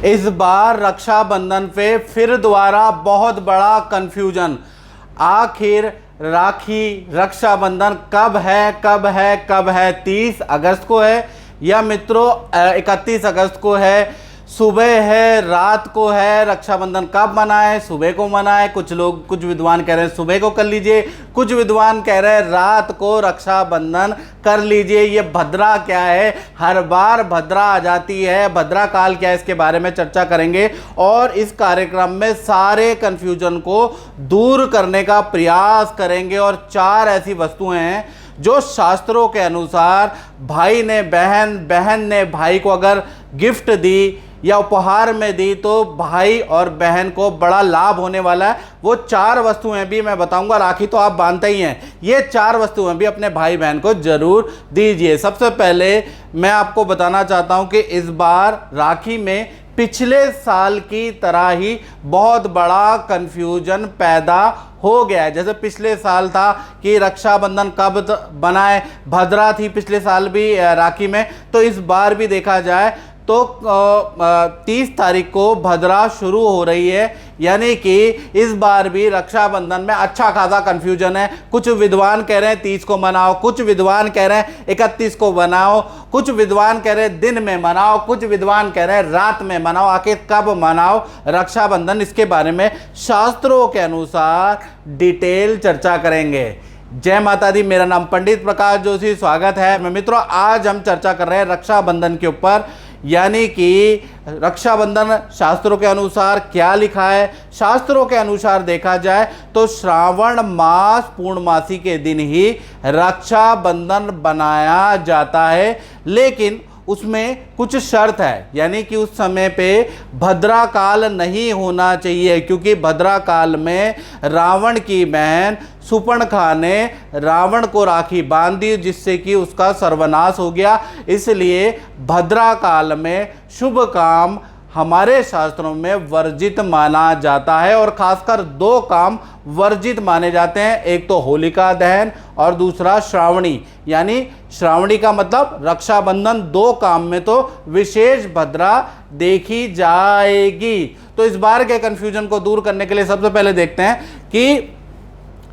इस बार रक्षाबंधन पे फिर दोबारा बहुत बड़ा कंफ्यूजन। आखिर राखी रक्षाबंधन कब है 30 अगस्त को है या मित्रों 31 अगस्त को है? सुबह है, रात को है? रक्षाबंधन कब मनाएं? सुबह को मनाएं? कुछ विद्वान कह रहे हैं सुबह को कर लीजिए, कुछ विद्वान कह रहे हैं रात को रक्षाबंधन कर लीजिए। ये भद्रा क्या है? हर बार भद्रा आ जाती है। भद्रा काल क्या है, इसके बारे में चर्चा करेंगे और इस कार्यक्रम में सारे कंफ्यूजन को दूर करने का प्रयास करेंगे। और 4 ऐसी वस्तुएं हैं जो शास्त्रों के अनुसार भाई ने बहन ने भाई को अगर गिफ्ट दी या उपहार में दी तो भाई और बहन को बड़ा लाभ होने वाला है। वो 4 वस्तुएं भी मैं बताऊंगा। राखी तो आप बांधते ही हैं, ये 4 वस्तुएं भी अपने भाई बहन को जरूर दीजिए। सबसे पहले मैं आपको बताना चाहता हूं कि इस बार राखी में पिछले साल की तरह ही बहुत बड़ा कंफ्यूजन पैदा हो गया है। जैसे पिछले साल था कि रक्षाबंधन कब बनाए, भद्रा थी पिछले साल भी राखी में, तो इस बार भी देखा जाए तो 30 तारीख को भद्रा शुरू हो रही है। यानी कि इस बार भी रक्षाबंधन में अच्छा खासा कंफ्यूजन है। कुछ विद्वान कह रहे हैं 30 को मनाओ, कुछ विद्वान कह रहे हैं 31 को मनाओ, कुछ विद्वान कह रहे हैं दिन में मनाओ, कुछ विद्वान कह रहे हैं रात में मनाओ। आखिर कब मनाओ रक्षाबंधन, इसके बारे में शास्त्रों के अनुसार डिटेल चर्चा करेंगे। जय माता दी। मेरा नाम पंडित प्रकाश जोशी, स्वागत है। मैं मित्रों आज हम चर्चा कर रहे हैं रक्षाबंधन के ऊपर, यानी कि रक्षाबंधन शास्त्रों के अनुसार क्या लिखा है। शास्त्रों के अनुसार देखा जाए तो श्रावण मास पूर्णमासी के दिन ही रक्षाबंधन बनाया जाता है, लेकिन उसमें कुछ शर्त है। यानी कि उस समय पे भद्रा काल नहीं होना चाहिए, क्योंकि भद्रा काल में रावण की बहन सुपर्णखा ने रावण को राखी बांध दी, जिससे कि उसका सर्वनाश हो गया। इसलिए भद्रा काल में शुभ काम हमारे शास्त्रों में वर्जित माना जाता है। और खासकर 2 काम वर्जित माने जाते हैं, एक तो होलिका दहन और दूसरा श्रावणी। यानी श्रावणी का मतलब रक्षाबंधन, 2 काम में तो विशेष भद्रा देखी जाएगी। तो इस बार के कंफ्यूजन को दूर करने के लिए सबसे पहले देखते हैं कि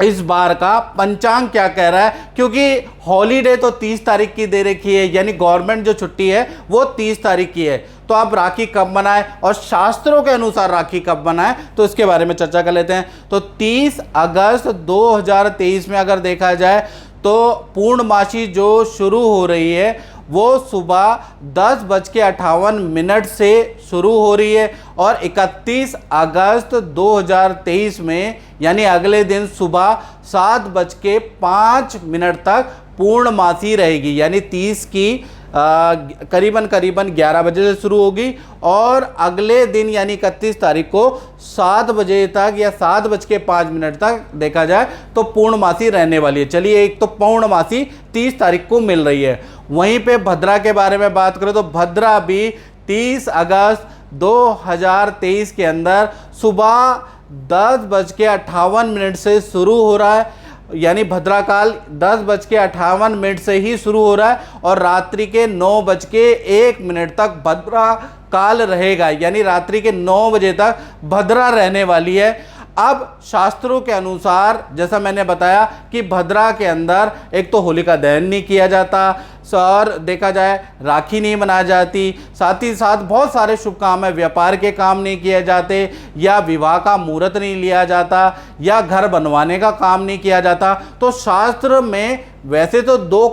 इस बार का पंचांग क्या कह रहा है, क्योंकि हॉलीडे तो 30 तारीख की दे रखी है, यानी गवर्नमेंट जो छुट्टी है वो 30 तारीख की है। तो आप राखी कब मनाएं और शास्त्रों के अनुसार राखी कब मनाएं, तो इसके बारे में चर्चा कर लेते हैं। तो 30 अगस्त 2023 में अगर देखा जाए तो पूर्णमासी जो शुरू हो रही है वो सुबह 10:58 से शुरू हो रही है और 31 अगस्त 2023 में यानी अगले दिन सुबह 7:05 तक पूर्णमासी रहेगी। यानी 30 की करीबन 11 बजे से शुरू होगी और अगले दिन यानी 31 तारीख को 7 बजे तक या 7:05 तक देखा जाए तो पूर्णमासी रहने वाली है। चलिए, एक तो पूर्णमासी 30 तारीख को मिल रही है। वहीं पे भद्रा के बारे में बात करें तो भद्रा भी 30 अगस्त 2023 के अंदर सुबह 10:58 से शुरू हो रहा है। यानी भद्रा काल 10:58 से ही शुरू हो रहा है और रात्रि के 9:01 तक भद्रा काल रहेगा। यानी रात्रि के 9 बजे तक भद्रा रहने वाली है। अब शास्त्रों के अनुसार जैसा मैंने बताया कि भद्रा के अंदर एक तो होलिका दहन नहीं किया जाता और देखा जाए राखी नहीं मनाई जाती, साथ ही साथ बहुत सारे शुभ काम है, व्यापार के काम नहीं किए जाते या विवाह का मुहूर्त नहीं लिया जाता या घर बनवाने का काम नहीं किया जाता। तो शास्त्र में वैसे तो 2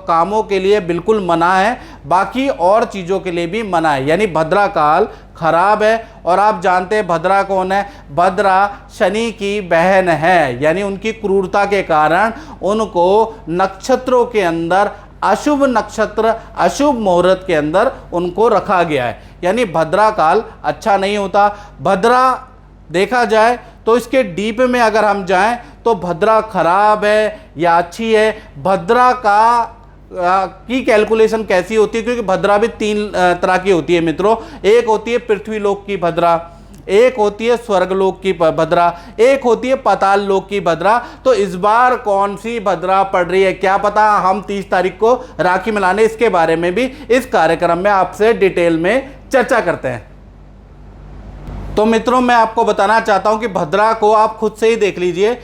कामों के लिए बिल्कुल मना है, बाकी और चीज़ों के लिए भी मना है। यानी भद्रा काल खराब है। और आप जानते हैं भद्रा कौन है? भद्रा शनि की बहन है। यानी उनकी क्रूरता के कारण उनको नक्षत्रों के अंदर अशुभ नक्षत्र, अशुभ मुहूर्त के अंदर उनको रखा गया है। यानी भद्रा काल अच्छा नहीं होता। भद्रा देखा जाए तो इसके डीप में अगर हम जाएं तो भद्रा खराब है या अच्छी है। भद्रा की कैलकुलेशन कैसी होती है, क्योंकि भद्रा भी 3 तरह की होती है मित्रों। एक होती है पृथ्वीलोक की भद्रा, एक होती है स्वर्गलोक की भद्रा, एक होती है पाताल लोक की भद्रा। तो इस बार कौन सी भद्रा पड़ रही है क्या पता। हम 30 तारीख को राखी मिलाने, इसके बारे में भी इस कार्यक्रम में आपसे डिटेल में चर्चा करते हैं। तो मित्रों, मैं आपको बताना चाहता हूं कि भद्रा को आप खुद से ही देख लीजिए।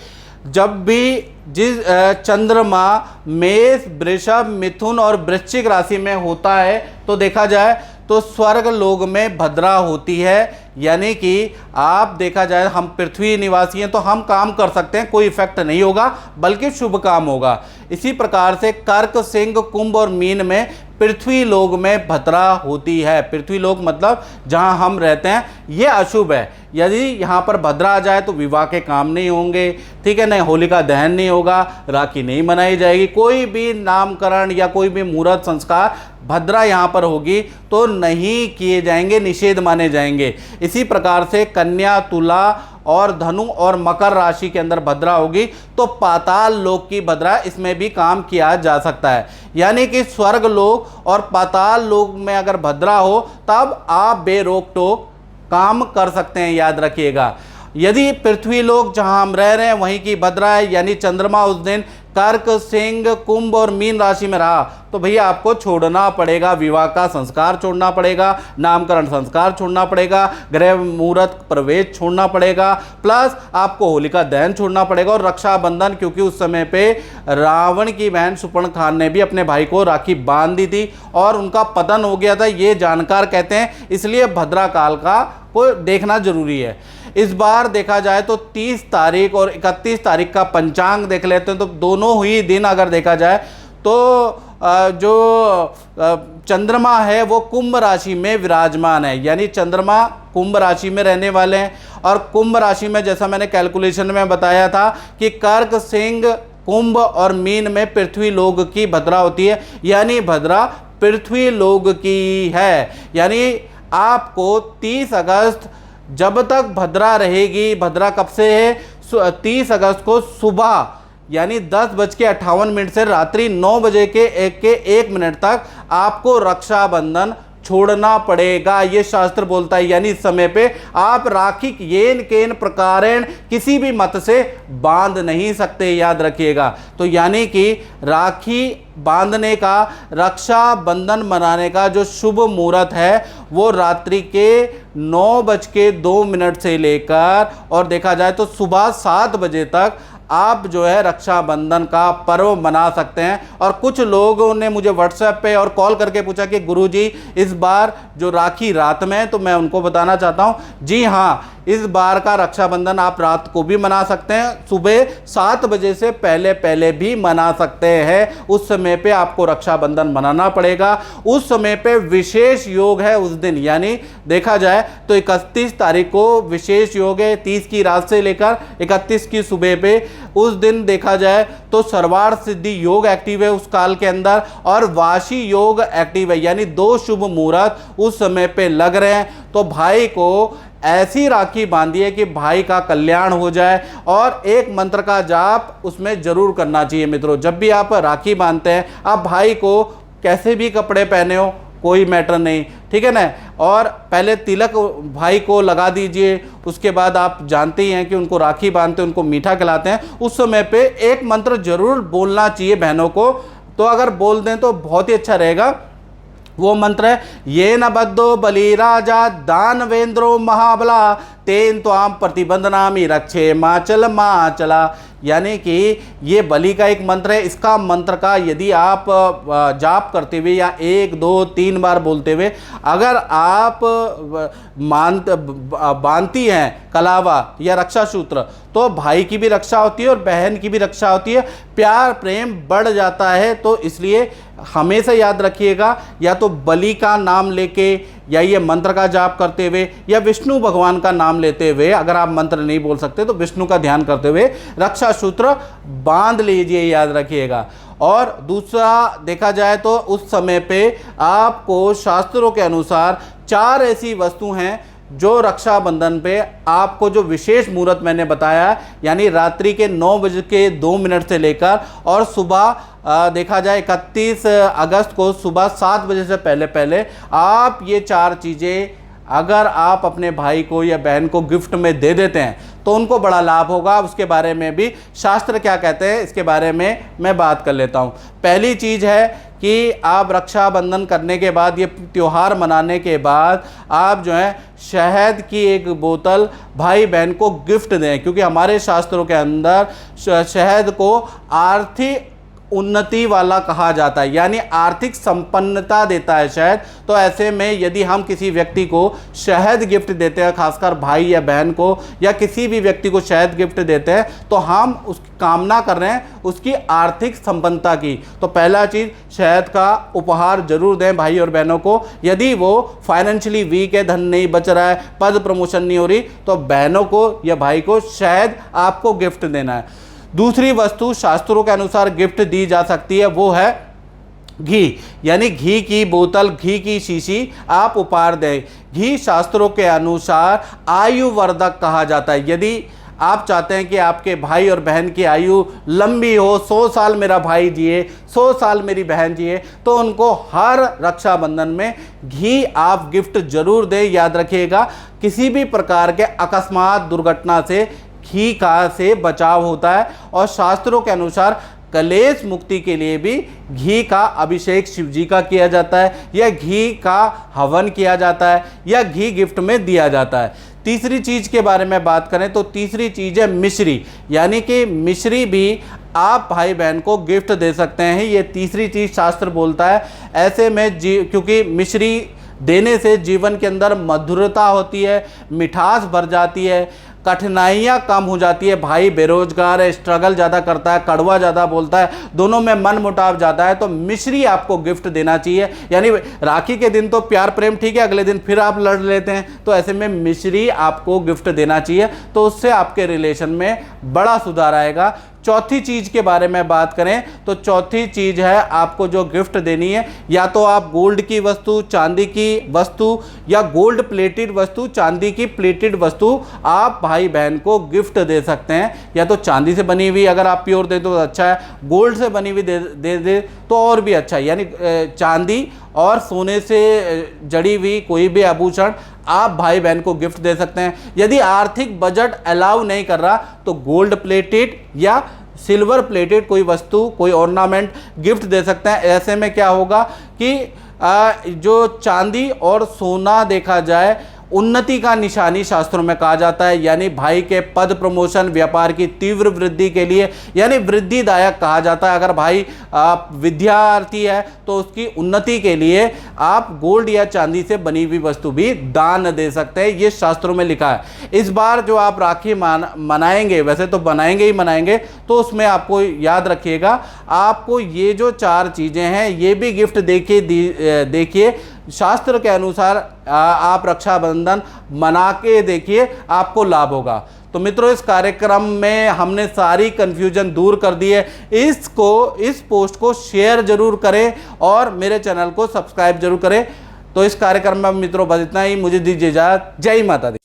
जब भी जिस चंद्रमा मेष, वृषभ, मिथुन और वृश्चिक राशि में होता है तो देखा जाए तो स्वर्ग लोक में भद्रा होती है। यानी कि आप देखा जाए, हम पृथ्वी निवासी हैं तो हम काम कर सकते हैं, कोई इफेक्ट नहीं होगा बल्कि शुभ काम होगा। इसी प्रकार से कर्क, सिंह, कुंभ और मीन में पृथ्वी लोक में भद्रा होती है। पृथ्वी लोक मतलब जहां हम रहते हैं, ये अशुभ है। यदि यहाँ पर भद्रा आ जाए तो विवाह के काम नहीं होंगे, ठीक है, नहीं होलिका दहन नहीं होगा, राखी नहीं मनाई जाएगी, कोई भी नामकरण या कोई भी मुहूर्त संस्कार भद्रा यहाँ पर होगी तो नहीं किए जाएंगे, निषेध माने जाएंगे। इसी प्रकार से कन्या, तुला और धनु और मकर राशि के अंदर भद्रा होगी तो पाताल लोक की भद्रा, इसमें भी काम किया जा सकता है। यानी कि स्वर्ग लोक और पाताल लोक में अगर भद्रा हो तब आप बेरोक टोक काम कर सकते हैं, याद रखिएगा। यदि पृथ्वी लोक जहां हम रह रहे हैं वहीं की भद्रा है, यानी चंद्रमा उस दिन कर्क, सिंह, कुंभ और मीन राशि में रहा तो भैया आपको छोड़ना पड़ेगा, विवाह का संस्कार छोड़ना पड़ेगा, नामकरण संस्कार छोड़ना पड़ेगा, गृह मुहूर्त प्रवेश छोड़ना पड़ेगा, प्लस आपको होलिका दहन छोड़ना पड़ेगा और रक्षाबंधन, क्योंकि उस समय पे रावण की बहन सुपर्णखा ने भी अपने भाई को राखी बांध दी थी और उनका पतन हो गया था, ये जानकार कहते हैं। इसलिए भद्रा काल का को देखना जरूरी है। इस बार देखा जाए तो 30 तारीख और 31 तारीख का पंचांग देख लेते हैं तो दोनों ही दिन अगर देखा जाए तो जो चंद्रमा है वो कुंभ राशि में विराजमान है, यानी चंद्रमा कुंभ राशि में रहने वाले हैं। और कुंभ राशि में जैसा मैंने कैलकुलेशन में बताया था कि कर्क, सिंह, कुंभ और मीन में पृथ्वी लोक की भद्रा होती है, यानी भद्रा पृथ्वी लोक की है। यानी आपको 30 अगस्त जब तक भद्रा रहेगी, भद्रा कब से है, 30 अगस्त को सुबह यानी 10:58 से रात्रि 9 के 1 मिनट तक आपको रक्षाबंधन छोड़ना पड़ेगा, ये शास्त्र बोलता है। यानी इस समय पे आप राखी येन केन प्रकारेण किसी भी मत से बांध नहीं सकते, याद रखिएगा। तो यानी कि राखी बांधने का, रक्षाबंधन मनाने का जो शुभ मुहूर्त है वो रात्रि के 9:02 से लेकर और देखा जाए तो सुबह 7 बजे तक आप जो है रक्षाबंधन का पर्व मना सकते हैं। और कुछ लोगों ने मुझे व्हाट्सएप पे और कॉल करके पूछा कि गुरुजी इस बार जो राखी रात में है, तो मैं उनको बताना चाहता हूं, जी हाँ, इस बार का रक्षाबंधन आप रात को भी मना सकते हैं, सुबह 7 बजे से पहले पहले भी मना सकते हैं। उस समय पे आपको रक्षाबंधन मनाना पड़ेगा। उस समय पे विशेष योग है उस दिन, यानी देखा जाए तो 31 तारीख को विशेष योग है, 30 की रात से लेकर 31 की सुबह पे। उस दिन देखा जाए तो सर्वार्थ सिद्धि योग एक्टिव है उस काल के अंदर और वाशी योग एक्टिव है, यानी 2 शुभ मुहूर्त उस समय पे लग रहे हैं। तो भाई को ऐसी राखी बांधिए कि भाई का कल्याण हो जाए और एक मंत्र का जाप उसमें जरूर करना चाहिए। मित्रों, जब भी आप राखी बांधते हैं, आप भाई को कैसे भी कपड़े पहने हो कोई मैटर नहीं, ठीक है ना। और पहले तिलक भाई को लगा दीजिए, उसके बाद आप जानते ही हैं कि उनको राखी बांधते हैं, उनको मीठा खिलाते हैं। उस समय पे एक मंत्र जरूर बोलना चाहिए बहनों को, तो अगर बोल दें तो बहुत ही अच्छा रहेगा। वो मंत्र है, ये न बद्धो बलिराजा दानवेंद्रो महाबला तेन त्वाम प्रतिबंधनामि रक्षे माचल माचला। यानी कि ये बलि का एक मंत्र है। इसका मंत्र का यदि आप जाप करते हुए या 1, 2, 3 बार बोलते हुए अगर आप बांधती हैं कलावा या रक्षा सूत्र, तो भाई की भी रक्षा होती है और बहन की भी रक्षा होती है, प्यार प्रेम बढ़ जाता है। तो इसलिए हमेशा याद रखिएगा, या तो बलि का नाम लेके या ये मंत्र का जाप करते हुए या विष्णु भगवान का नाम लेते हुए, अगर आप मंत्र नहीं बोल सकते तो विष्णु का ध्यान करते हुए रक्षा सूत्र बांध लीजिए, याद रखिएगा। और दूसरा देखा जाए तो उस समय पे आपको शास्त्रों के अनुसार 4 ऐसी वस्तु हैं जो रक्षाबंधन पे आपको जो विशेष मुहूर्त मैंने बताया, यानी रात्रि के 9:02 से लेकर और सुबह देखा जाए 31 अगस्त को सुबह 7 बजे से पहले पहले आप ये 4 चीज़ें अगर आप अपने भाई को या बहन को गिफ्ट में दे देते हैं तो उनको बड़ा लाभ होगा। उसके बारे में भी शास्त्र क्या कहते हैं इसके बारे में मैं बात कर लेता हूँ। पहली चीज़ है कि आप रक्षाबंधन करने के बाद, ये त्यौहार मनाने के बाद आप जो है शहद की एक बोतल भाई बहन को गिफ्ट दें, क्योंकि हमारे शास्त्रों के अंदर शहद को आर्थिक उन्नति वाला कहा जाता है, यानी आर्थिक संपन्नता देता है शहद। तो ऐसे में यदि हम किसी व्यक्ति को शहद गिफ्ट देते हैं, खासकर भाई या बहन को या किसी भी व्यक्ति को शहद गिफ्ट देते हैं, तो हम उसकी कामना कर रहे हैं उसकी आर्थिक संपन्नता की। तो पहला चीज़, शहद का उपहार जरूर दें भाई और बहनों को। यदि वो फाइनेंशियली वीक है, धन नहीं बच रहा है, पद प्रमोशन नहीं हो रही, तो बहनों को या भाई को शहद आपको गिफ्ट देना है। दूसरी वस्तु शास्त्रों के अनुसार गिफ्ट दी जा सकती है, वो है घी, यानी घी की बोतल, घी की शीशी आप उपहार दें। घी शास्त्रों के अनुसार आयुवर्धक कहा जाता है। यदि आप चाहते हैं कि आपके भाई और बहन की आयु लंबी हो, 100 साल मेरा भाई जिए, 100 साल मेरी बहन जिए, तो उनको हर रक्षाबंधन में घी आप गिफ्ट जरूर दें। याद रखिएगा, किसी भी प्रकार के अकस्मात दुर्घटना से घी का से बचाव होता है। और शास्त्रों के अनुसार कलेश मुक्ति के लिए भी घी का अभिषेक शिव जी का किया जाता है, या घी का हवन किया जाता है, या घी गिफ्ट में दिया जाता है। तीसरी चीज़ के बारे में बात करें तो तीसरी चीज़ है मिश्री, यानी कि मिश्री भी आप भाई बहन को गिफ्ट दे सकते हैं। ये तीसरी चीज़ शास्त्र बोलता है। ऐसे में क्योंकि मिश्री देने से जीवन के अंदर मधुरता होती है, मिठास भर जाती है, कठिनाइयाँ कम हो जाती है। भाई बेरोजगार है, स्ट्रगल ज़्यादा करता है, कड़वा ज़्यादा बोलता है, दोनों में मन मुटाव ज़्यादा है, तो मिश्री आपको गिफ्ट देना चाहिए। यानी राखी के दिन तो प्यार प्रेम ठीक है, अगले दिन फिर आप लड़ लेते हैं, तो ऐसे में मिश्री आपको गिफ्ट देना चाहिए, तो उससे आपके रिलेशन में बड़ा सुधार आएगा। चौथी चीज़ के बारे में बात करें तो चौथी चीज़ है आपको जो गिफ्ट देनी है, या तो आप गोल्ड की वस्तु, चांदी की वस्तु, या गोल्ड प्लेटेड वस्तु, चांदी की प्लेटेड वस्तु आप भाई बहन को गिफ्ट दे सकते हैं। या तो चांदी से बनी हुई अगर आप प्योर दे तो अच्छा है, गोल्ड से बनी हुई दे तो और भी अच्छा है। यानी चांदी और सोने से जड़ी हुई कोई भी आभूषण आप भाई बहन को गिफ्ट दे सकते हैं। यदि आर्थिक बजट अलाउ नहीं कर रहा तो गोल्ड प्लेटेड या सिल्वर प्लेटेड कोई वस्तु, कोई ऑर्नामेंट गिफ्ट दे सकते हैं। ऐसे में क्या होगा कि जो चांदी और सोना देखा जाए उन्नति का निशानी शास्त्रों में कहा जाता है, यानी भाई के पद प्रमोशन, व्यापार की तीव्र वृद्धि के लिए यानी वृद्धिदायक कहा जाता है। अगर भाई विद्यार्थी है तो उसकी उन्नति के लिए आप गोल्ड या चांदी से बनी हुई वस्तु भी दान दे सकते हैं, ये शास्त्रों में लिखा है। इस बार जो आप राखी मनाएंगे, वैसे तो बनाएंगे ही मनाएंगे, तो उसमें आपको याद रखिएगा आपको ये जो 4 चीज़ें हैं ये भी गिफ्ट देखिए शास्त्र के अनुसार आप रक्षाबंधन मना के देखिए, आपको लाभ होगा। तो मित्रों, इस कार्यक्रम में हमने सारी कन्फ्यूजन दूर कर दी है। इस पोस्ट को शेयर जरूर करें और मेरे चैनल को सब्सक्राइब जरूर करें। तो इस कार्यक्रम में मित्रों बस इतना ही, मुझे दीजिए इजाजत। जय माता दी।